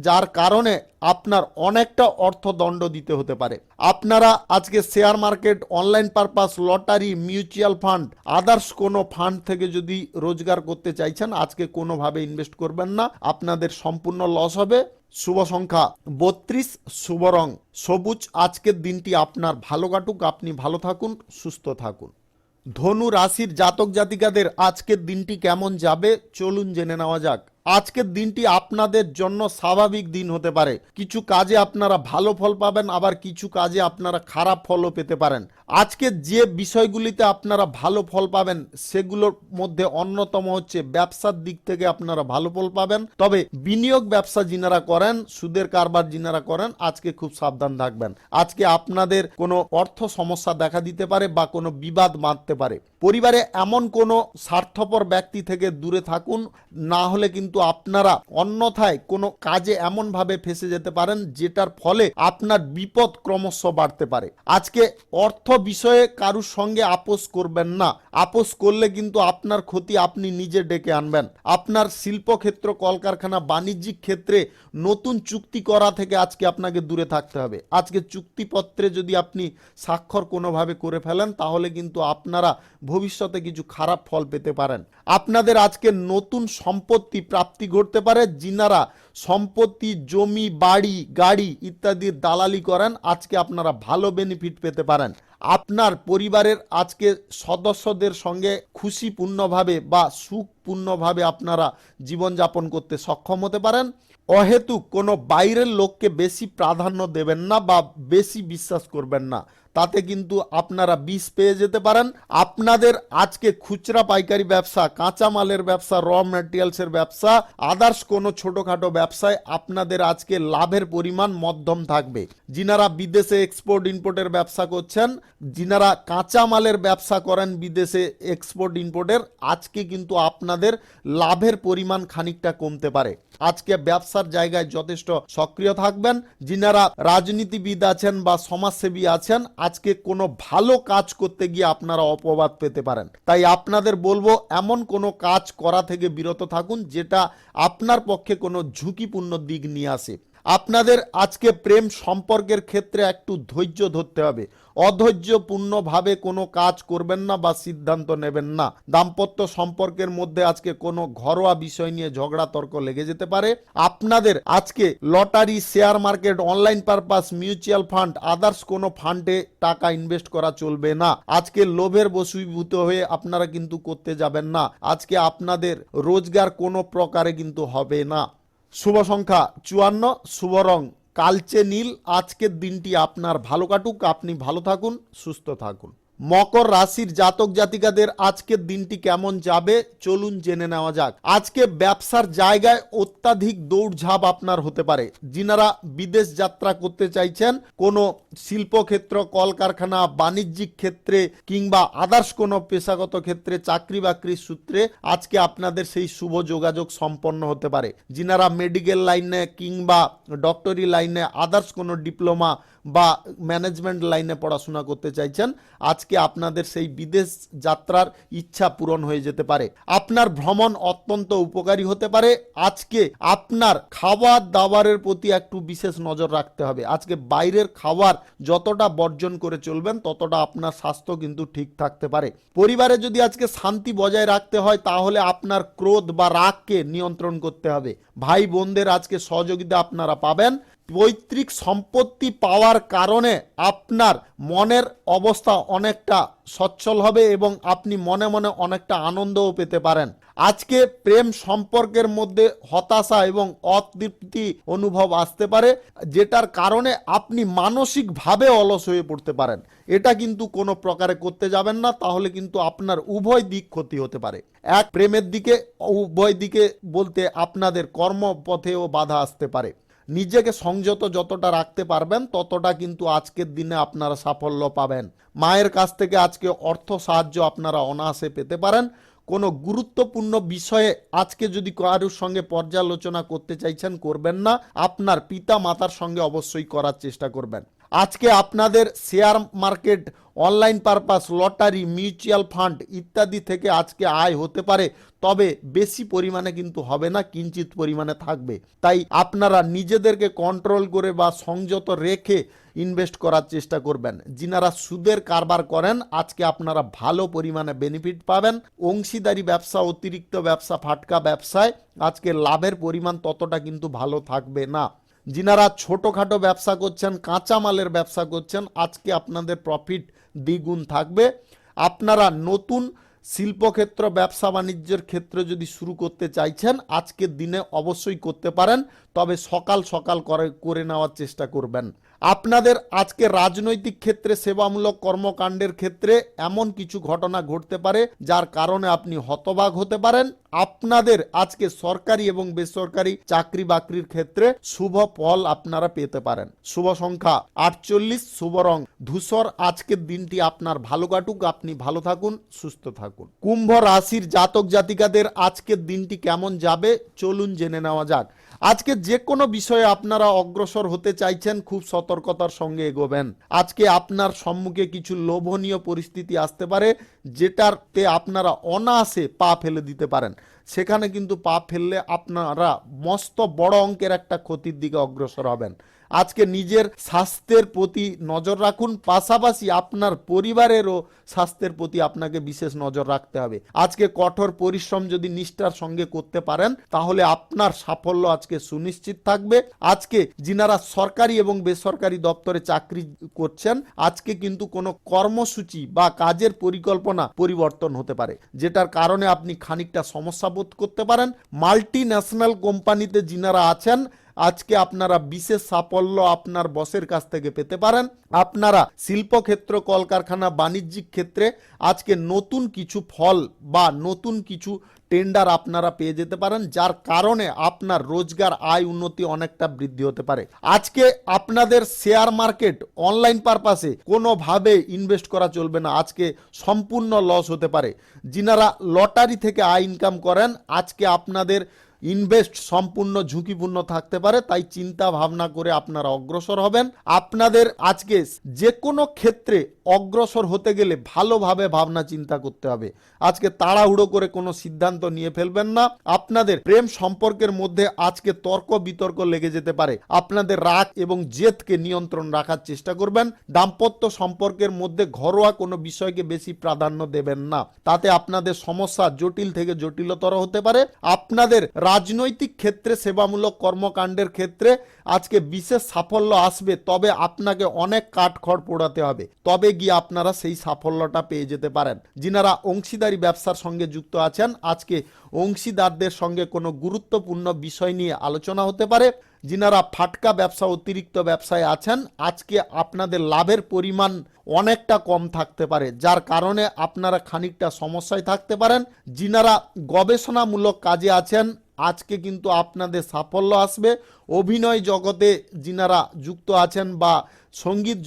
যার কারণে আপনার অনেকটা অর্থদণ্ড দিতে হতে পারে। আপনারা আজকে share market, online purpose, lottery, mutual fund, others কোনো ফান্ড থেকে যদি রোজগার করতে চাইছেন, আজকে কোনোভাবে ইনভেস্ট করবেন না, আপনাদের সম্পূর্ণ লস হবে। শুভ সংখ্যা 32, শুভ রং সবুজ। আজকের দিনটি আপনার ভালো কাটুক, আপনি ভালো থাকুন, সুস্থ থাকুন। ধনু রাশির জাতক জাতিকাদের আজকের দিনটি কেমন যাবে চলুন জেনে নেওয়া যাক। আজকের দিনটি আপনাদের জন্য স্বাভাবিক দিন হতে পারে। কিছু কাজে আপনারা ভালো ফল পাবেন, আবার কিছু কাজে আপনারা খারাপ ফলও পেতে পারেন। আজকে যে বিষয়গুলিতে আপনারা ভালো ফল পাবেন সেগুলোর মধ্যে অন্যতম হচ্ছে ব্যবসার দিক থেকে আপনারা ভালো ফল পাবেন। তবে বিনিয়োগ ব্যবসা যিনারা করেন, সুদের কারবার যিনারা করেন, আজকে খুব সাবধান থাকবেন। আজকে আপনাদের কোনো অর্থ সমস্যা দেখা দিতে পারে বা কোনো বিবাদ বাঁধতে পারে। পরিবারে এমন কোনো স্বার্থপর ব্যক্তি থেকে দূরে থাকুন, না হলে কিন্তু আপনারা অন্যথায় কোনো কাজে এমনভাবে ফেসে যেতে পারেন যেটার ফলে আপনার বিপদ ক্রমশ বাড়তে পারে। আজকে অর্থ বিষয়ে কারুর সঙ্গে আপোষ করবেন না। আপোষ করলে কিন্তু আপনার ক্ষতি আপনি নিজে ডেকে আনবেন। আপনার শিল্পক্ষেত্র, কলকারখানা, বাণিজ্যিক ক্ষেত্রে নতুন চুক্তি করা থেকে আজকে আপনাকে দূরে থাকতে হবে। আজকে চুক্তিপত্রে যদি আপনি স্বাক্ষর কোনোভাবে করে ফেলেন, তাহলে কিন্তু আপনারা ভবিষ্যতে কিছু খারাপ ফল পেতে পারেন। আপনাদের আজকে নতুন সম্পত্তি প্রাপ্তি ঘটতে পারে। যিনারা সম্পত্তি, জমি, বাড়ি, গাড়ি ইত্যাদির দালালি করেন, আজকে আপনারা ভালো বেনিফিট পেতে পারেন। আপনার পরিবারের আজকে সদস্যদের সঙ্গে খুশিপূর্ণভাবে বা সুখপূর্ণভাবে আপনারা জীবনযাপন করতে সক্ষম হতে পারেন। অহেতুক কোনো বাইরের লোককে বেশি প্রাধান্য দেবেন না বা বেশি বিশ্বাস করবেন না, তাতে কিন্তু আপনারা বিষ পেয়ে যেতে পারেন। আপনাদের আজকে খুচরা পাইকারি ব্যবসা, কাঁচামালের ব্যবসা, র ম্যাটেরিয়ালসের ব্যবসা, আদার্স কোনো ছোটোখাটো ব্যবসায় আপনাদের আজকে লাভের পরিমাণ মধ্যম থাকবে। যিনারা বিদেশে এক্সপোর্ট ইম্পোর্টের ব্যবসা করছেন, যিনারা কাঁচামালের ব্যবসা করেন বিদেশে এক্সপোর্ট ইম্পোর্টের, আজকে কিন্তু আপনাদের লাভের পরিমাণ খানিকটা কমতে পারে। আজকে ব্যবসার জায়গায় যথেষ্ট সক্রিয় থাকবেন। যিনারা রাজনীতিবিদ আছেন বা সমাজসেবী আছেন, আজকে কোনো ভালো কাজ করতে গিয়ে আপনারা অপবাদ পেতে পারেন। তাই আপনাদের বলবো, এমন কোনো কাজ করা থেকে বিরত থাকুন যেটা আপনার পক্ষে কোনো ঝুঁকিপূর্ণ দিক নিয়ে আসে। আপনাদের আজকে প্রেম সম্পর্কের ক্ষেত্রে একটু ধৈর্য ধরতে হবে। অধৈর্যপূর্ণভাবে কোনো কাজ করবেন না বা সিদ্ধান্ত নেবেন না। দাম্পত্য সম্পর্কের মধ্যে আজকে কোনো ঘরোয়া বিষয় নিয়ে ঝগড়া তর্ক লেগে যেতে পারে। আপনাদের আজকে lottery, share market, online purpose, mutual fund, others কোনো ফান্ডে টাকা ইনভেস্ট করা চলবে না। আজকে লোভের বশীভূত হয়ে আপনারা কিন্তু করতে যাবেন না। আজকে আপনাদের রোজগার কোনো প্রকারে কিন্তু হবে না। শুভ সংখ্যা 54, শুভ রং কালচে নীল। আজকের দিনটি আপনার ভালো কাটুক, আপনি ভালো থাকুন, সুস্থ থাকুন। মকর রাশির জাতক জাতিকাদের আজকের দিনটি কেমন যাবে চলুন জেনে নেওয়া যাক। আজকে ব্যবসার জায়গায় অত্যাধিক দৌড়ঝাঁপ আপনার হতে পারে। যিনারা বিদেশ যাত্রা করতে চাইছেন, কোনো শিল্পক্ষেত্র, কলকারখানা, বাণিজ্যিক ক্ষেত্রে কিংবা আদার্স কোনো পেশাগত ক্ষেত্রে, চাকরি বাকরির সূত্রে আজকে আপনাদের সেই শুভ যোগাযোগ সম্পন্ন হতে পারে। যিনারা মেডিকেল লাইনে কিংবা ডক্টরি লাইনে, আদার্স কোনো ডিপ্লোমা বা ম্যানেজমেন্ট লাইনে পড়াশোনা করতে চাইছেন, আজকে আপনাদের সেই বিদেশ যাত্রার ইচ্ছা পূরণ হয়ে যেতে পারে। আপনার ভ্রমণ অত্যন্ত উপকারী হতে পারে। আজকে আপনার খাবার দাবারের প্রতি একটু বিশেষ নজর রাখতে হবে। আজকে বাইরের খাবার যতটা বর্জন করে চলবেন, ততটা আপনার স্বাস্থ্য কিন্তু ঠিক থাকতে পারে। পরিবারে যদি আজকে শান্তি বজায় রাখতে হয়, তাহলে আপনার ক্রোধ বা রাগকে নিয়ন্ত্রণ করতে হবে। ভাই বোনদের আজকে সহযোগিতা আপনারা পাবেন। পৈতৃক সম্পত্তি পাওয়ার কারণে আপনার মনের অবস্থা অনেকটা সচ্ছল হবে এবং আপনি মনে মনে অনেকটা আনন্দও পেতে পারেন। আজকে প্রেম সম্পর্কের মধ্যে হতাশা এবং অতৃপ্তি অনুভব আসতে পারে, যেটার কারণে আপনি মানসিকভাবে অলস হয়ে পড়তে পারেন। এটা কিন্তু কোনো প্রকারে করতে যাবেন না, তাহলে কিন্তু আপনার উভয় দিক ক্ষতি হতে পারে। এক, প্রেমের দিকে, উভয় দিকে বলতে আপনাদের কর্মপথেও বাধা আসতে পারে। নিজেকে সংযত যতটা রাখতে পারবেন, ততটা কিন্তু আজকের দিনে আপনারা সাফল্য পাবেন। মায়ের কাছ থেকে আজকে অর্থ সাহায্য আপনারা অনায়াসে পেতে পারেন। কোনো গুরুত্বপূর্ণ বিষয়ে আজকে যদি কারোর সঙ্গে পর্যালোচনা করতে চাইছেন, করবেন না। আপনার পিতা মাতার সঙ্গে অবশ্যই করার চেষ্টা করবেন। আজকে আপনাদের share market, online purpose, lottery, mutual fund ইত্যাদি থেকে আজকে আয় হতে পারে, তবে বেশি পরিমাণে কিন্তু হবে না, কিঞ্চিত পরিমাণে থাকবে। তাই আপনারা নিজেদেরকে কন্ট্রোল করে বা সংযত রেখে ইনভেস্ট করার চেষ্টা করবেন। যিনারা সুদের কারবার করেন আজকে আপনারা ভালো পরিমাণে বেনিফিট পাবেন। অংশীদারি ব্যবসা, অতিরিক্ত ব্যবসা, ফাটকা ব্যবসায় আজকে লাভের পরিমাণ ততটা কিন্তু ভালো থাকবে না। যিনারা ছোটোখাটো ব্যবসা করছেন, কাঁচামালের ব্যবসা করছেন, আজকে আপনাদের প্রফিট দ্বিগুণ থাকবে। আপনারা নতুন শিল্পক্ষেত্র, ব্যবসা বাণিজ্যের ক্ষেত্রে যদি শুরু করতে চাইছেন আজকের দিনে অবশ্যই করতে পারেন, তবে সকাল সকাল করে নেওয়ার চেষ্টা করবেন। আপনাদের আজকে রাজনৈতিক ক্ষেত্রে, সেবামূলক কর্মকাণ্ডের ক্ষেত্রে এমন কিছু ঘটনা ঘটতে পারে যার কারণে আপনি হতবাক হতে পারেন। আপনাদের আজকে সরকারি এবং বেসরকারি চাকরি বাকরির ক্ষেত্রে শুভ ফল আপনারা পেতে পারেন। শুভ সংখ্যা 48, শুভ রং ধূসর। আজকের দিনটি আপনার ভালো কাটুক, আপনি ভালো থাকুন, সুস্থ থাকুন। কুম্ভ রাশির জাতক জাতিকাদের আজকের দিনটি কেমন যাবে চলুন জেনে নেওয়া যাক। আজকে যে কোনো বিষয়ে আপনারা অগ্রসর হতে চাইছেন, খুব সতর্কতার সঙ্গে এগোবেন। আজকে আপনার সম্মুখে কিছু লোভনীয় পরিস্থিতি আসতে পারে, যেটাতে আপনারা অনায়াসে পা ফেলে দিতে পারেন। সেখানে কিন্তু পা ফেললে আপনারা মস্ত বড় অঙ্কের একটা ক্ষতির দিকে অগ্রসর হবেন। আজকে নিজের স্বাস্থ্যের প্রতি নজর রাখুন, পাশাপাশি আপনার পরিবারেরও স্বাস্থ্যের প্রতি আপনাকে বিশেষ নজর রাখতে হবে। আজকে কঠোর পরিশ্রম যদি নিষ্ঠার সঙ্গে করতে পারেন তাহলে আপনার সাফল্য আজকে সুনিশ্চিত থাকবে। আজকে যিনারা সরকারি এবং বেসরকারি দপ্তরে চাকরি করছেন আজকে কিন্তু কোনো কর্মসূচি বা কাজের পরিকল্পনা পরিবর্তন হতে পারে, যেটার কারণে আপনি খানিকটা সমস্যা বোধ করতে পারেন। মাল্টি ন্যাশনাল কোম্পানিতে যিনারা আছেন আজকে আপনারা বিশেষ সাফল্য আপনার বসের কাছ থেকে পেতে পারেন। আপনারা শিল্পক্ষেত্র, কলকারখানা, বাণিজ্যিক ক্ষেত্রে আজকে নতুন কিছু ফল বা নতুন কিছু টেন্ডার আপনারা পেয়ে যেতে পারেন, যার কারণে আপনার রোজগার, আয়, উন্নতি অনেকটা বৃদ্ধি হতে পারে। আজকে আপনাদের শেয়ার মার্কেট, অনলাইন পারপাসে কোনোভাবে ইনভেস্ট করা চলবে না, আজকে সম্পূর্ণ লস হতে পারে। যিনারা লটারি থেকে আয় ইনকাম করেন আজকে আপনাদের ইনভেস্ট সম্পূর্ণ ঝুঁকিপূর্ণ থাকতে পারে, তাই চিন্তা ভাবনা করে আপনারা অগ্রসর হবেন। আপনাদের আজকে যে কোনো ক্ষেত্রে অগ্রসর হতে গেলে ভালোভাবে ভাবনা চিন্তা করতে হবে। আজকে তাড়াহুড়ো করে কোনো সিদ্ধান্ত নিয়ে ফেলবেন না। আপনাদের প্রেম সম্পর্কের মধ্যে আজকে তর্ক বিতর্ক লেগে যেতে পারে। আপনাদের রাগ এবং জেদকে নিয়ন্ত্রণ রাখার চেষ্টা করবেন। দাম্পত্য সম্পর্কের মধ্যে ঘরোয়া কোনো বিষয়কে বেশি প্রাধান্য দেবেন না, তাতে আপনাদের সমস্যা জটিল থেকে জটিলতর হতে পারে। আপনাদের রাজনৈতিক ক্ষেত্রে, সেবামূলক কর্মকাণ্ডের ক্ষেত্রে আজকে বিশেষ সাফল্য আসবে, তবে আপনাকে অনেক কাঠখড় পোড়াতে হবে, তবে গিয়ে আপনারা সেই সাফল্যটা পেয়ে যেতে পারেন। যিনারা অংশীদারি ব্যবসার সঙ্গে যুক্ত আছেন আজকে অংশীদারদের সঙ্গে কোনো গুরুত্বপূর্ণ বিষয় নিয়ে আলোচনা হতে পারে। যিনারা ফাটকা ব্যবসা, অতিরিক্ত ব্যবসায় আছেন আজকে আপনাদের লাভের পরিমাণ অনেকটা কম থাকতে পারে, যার কারণে আপনারা খানিকটা সমস্যায় থাকতে পারেন। যিনারা গবেষণামূলক কাজে আছেন আজকে কিন্তু আপনাদের সাফল্য আসবে। অভিনয় জগতে যিনারা যুক্ত আছেন বা সঙ্গীত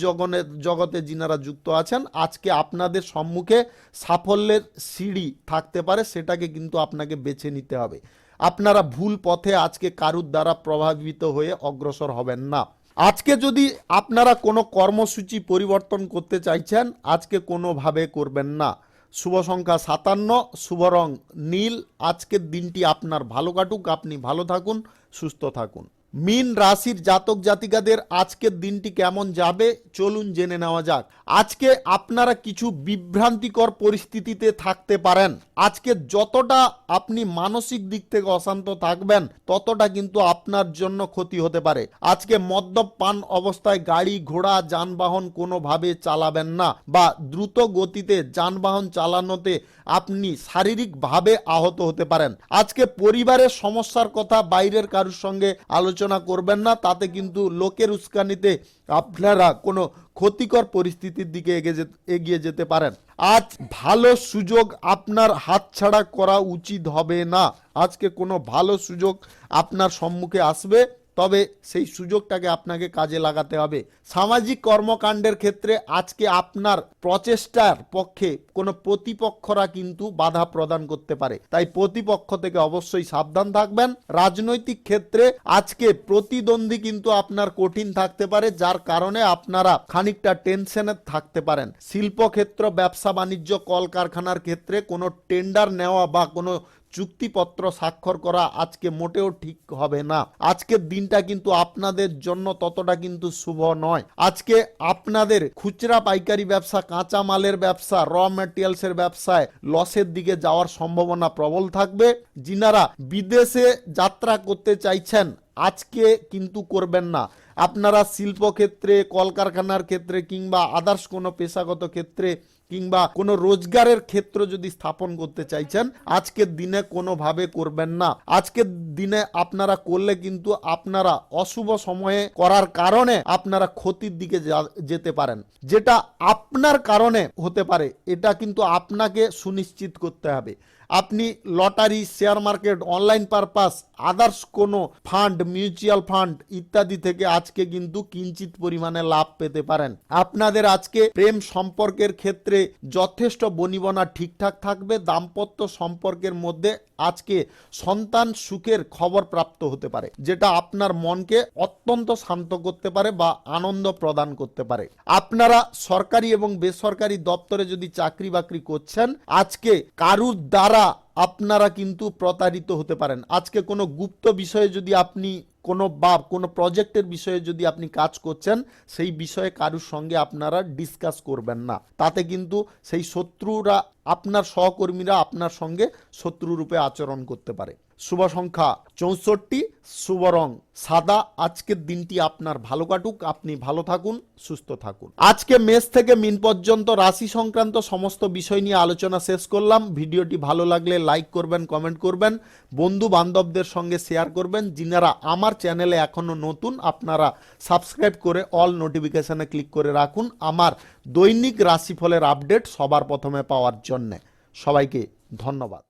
জগতে যিনারা যুক্ত আছেন আজকে আপনাদের সম্মুখে সাফল্যের সিঁড়ি থাকতে পারে, সেটাকে কিন্তু আপনাকে বেছে নিতে হবে। আপনারা ভুল পথে আজকে কারুর দ্বারা প্রভাবিত হয়ে অগ্রসর হবেন না। আজকে যদি আপনারা কোনো কর্মসূচি পরিবর্তন করতে চাইছেন আজকে কোনোভাবে করবেন না। শুভ সংখ্যা 57, শুভ রং নীল। আজকের দিনটি আপনার ভালো কাটুক, আপনি ভালো থাকুন, সুস্থ থাকুন। মীন রাশির জাতক জাতিকাদের আজকের দিনটি কেমন যাবে চলুন জেনে নেওয়া যাক। আজকে আপনারা কিছু বিভ্রান্তিকর পরিস্থিতিতে থাকতে পারেন। আজকে যতটা আপনি মানসিক দিক থেকে অশান্ত থাকবেন ততটা কিন্তু আপনার জন্য ক্ষতি হতে পারে। আজকে মদ্যপান অবস্থায় গাড়ি ঘোড়া যানবাহন কোনোভাবে চালাবেন না, বা দ্রুত গতিতে যানবাহন চালানোতে আপনি শারীরিকভাবে আহত হতে পারেন। আজকে পরিবারের সমস্যার কথা বাইরের কারোর সঙ্গে আলোচনা করবেন না, তাতে কিন্তু লোকের উস্কানিতে আপনারা কোনো ক্ষতিকর পরিস্থিতির দিকে এগিয়ে যেতে পারেন। আজ ভালো সুযোগ আপনার হাতছাড়া করা উচিত হবে না। আজকে কোনো ভালো সুযোগ আপনার সম্মুখে আসবে, তবে সেই সুযোগটাকে আপনাকে কাজে লাগাতে হবে। সামাজিক কর্মকাণ্ডের ক্ষেত্রে আজকে আপনার প্রচেষ্টার পক্ষে কোনো প্রতিপক্ষরা কিন্তু বাধা প্রদান করতে পারে, তাই প্রতিপক্ষ থেকে অবশ্যই সাবধান থাকবেন। রাজনৈতিক ক্ষেত্রে আজকে প্রতিদ্বন্দ্বী কিন্তু আপনার কঠিন থাকতে পারে, যার কারণে আপনারা খানিকটা টেনশনে থাকতে পারেন। শিল্পক্ষেত্র, ব্যবসা বাণিজ্য, কলকারখানার ক্ষেত্রে কোনো টেন্ডার নেওয়া বা কোনো চুক্তিপত্র স্বাক্ষর করা আজকে মোটেও ঠিক হবে না। আজকের দিনটা কিন্তু আপনাদের জন্য ততটা কিন্তু শুভ নয়। আজকে আপনাদের খুচরা পাইকারি ব্যবসা, কাঁচা মালের ব্যবসা, র ম্যাটেরিয়ালসের ব্যবসায় লসের দিকে যাওয়ার সম্ভাবনা প্রবল থাকবে। যিনারা বিদেশে যাত্রা করতে চাইছেন আজকে কিন্তু করবেন না। আপনারা শিল্পক্ষেত্রে, কলকারখানার ক্ষেত্রে কিংবা আদার্স কোনো পেশাগত ক্ষেত্রে কিংবা কোনো রোজগারের ক্ষেত্র যদি স্থাপন করতে চাইছেন আজকের দিনে কোনোভাবে করবেন না। আজকের দিনে আপনারা করলে কিন্তু আপনারা অশুভ সময়ে করার কারণে আপনারা ক্ষতির দিকে যেতে পারেন, যেটা আপনার কারণে হতে পারে। এটা কিন্তু আপনাকে সুনিশ্চিত করতে হবে। আপনি lottery, share market, online purpose, others কোনো ফান্ড, মিউচুয়াল ফান্ড ইত্যাদি থেকে আজকে কিন্তু কিঞ্চিত পরিমাণে লাভ পেতে পারেন। আপনাদের আজকে প্রেম সম্পর্কের ক্ষেত্রে যথেষ্ট বনিবনা ঠিকঠাক থাকবে। দাম্পত্য সম্পর্কের মধ্যে আজকে সন্তান সুখের খবর প্রাপ্ত হতে পারে, যেটা আপনার মনকে অত্যন্ত শান্ত করতে পারে বা আনন্দ প্রদান করতে পারে। আপনারা সরকারি এবং বেসরকারি দপ্তরে যদি চাকরি বাকরি করছেন আজকে কারুর দ্বারা আপনারা কিন্তু প্রতারিত হতে পারেন। আজকে কোনো গুপ্ত বিষয়ে যদি আপনি কোনো প্রজেক্টের বিষয়ে যদি আপনি কাজ করছেন সেই বিষয়ে কারুর সঙ্গে আপনারা ডিসকাস করবেন না, তাতে কিন্তু সেই শত্রুরা, আপনার সহকর্মীরা আপনার সঙ্গে শত্রুরূপে আচরণ করতে পারে। শুভ সংখ্যা 64, শুভ রং সাদা। আজকের দিনটি আপনার ভালো কাটুক, আপনি ভালো থাকুন, সুস্থ থাকুন। আজকে মেষ থেকে মিন পর্যন্ত রাশি সংক্রান্ত সমস্ত বিষয় নিয়ে আলোচনা শেষ করলাম। ভিডিওটি ভালো লাগলে লাইক করবেন, কমেন্ট করবেন, বন্ধু বান্ধবদের সঙ্গে শেয়ার করবেন। যিনারা আমার চ্যানেলে এখনো নতুন আপনারা সাবস্ক্রাইব করে অল নোটিফিকেশনে ক্লিক করে রাখুন আমার দৈনিক রাশিফলের আপডেট সবার প্রথমে পাওয়ার জন্য। সবাইকে ধন্যবাদ।